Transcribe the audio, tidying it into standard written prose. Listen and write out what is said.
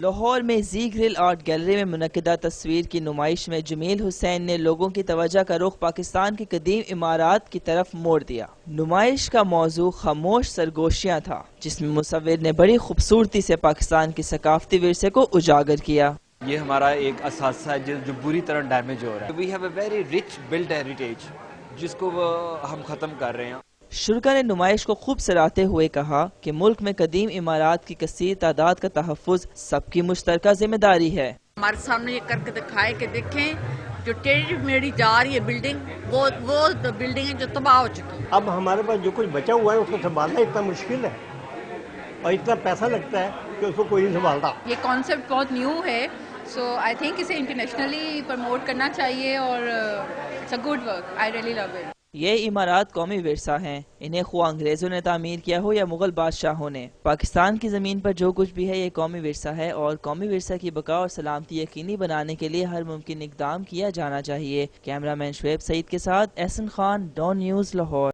لاہور میں زی girl art gallery میں منعقدہ تصویر کی نمائش میں جمیل حسین نے لوگوں کی توجہ کا رخ پاکستان کی قدیم عمارات کی طرف موڑ دیا۔ نمائش کا موضوع خاموش سرگوشیاں تھا، جس میں مصور نے بڑی خوبصورتی سے پاکستان کی ثقافتی ورثے کو اجاگر کیا۔ یہ ہمارا ایک اثاثہ ہے جو بری طرح ڈیمیج ہو رہا ہے۔ We have a very rich built heritage جس کو ہم ختم کر رہے ہیں۔ شرکا نے نمائش کو خوب سراہتے ہوئے کہا کہ ملک میں قدیم عمارات کی کثیر تعداد کا تحفظ سب کی مشترکہ ذمہ داری ہے۔ ہمارے سامنے یہ کر کے دکھائے کہ دیکھیں جو ٹیڑھی میڑھی جا رہی ہے بلڈنگ، وہ بلڈنگ ہے جو تباہ ہو چکی ہے۔ اب ہمارے پاس جو کچھ بچا ہوا ہے اس کو سنبھالنا اتنا مشکل ہے اور اتنا پیسہ لگتا ہے کہ اس کو کوئی نہیں سنبھالتا۔ یہ کانسیپٹ بہت نیو ہے، سو آئی تھنک اسے انٹرنیشنلی پروموٹ کرنا چاہیے اور it's a good work, I really love it. یہ عمارات قومی ورثہ ہیں، انہیں خواہ انگریزوں نے تعمیر کیا ہو یا مغل بادشاہوں نے۔ پاکستان کی زمین پر جو کچھ بھی ہے یہ قومی ورثہ ہے، اور قومی ورثہ کی بقا اور سلامتی یقینی بنانے کے لیے ہر ممکن اقدام کیا جانا چاہیے۔ کیمرہ مین شعیب سعید کے ساتھ احسن خان، ڈان نیوز، لاہور۔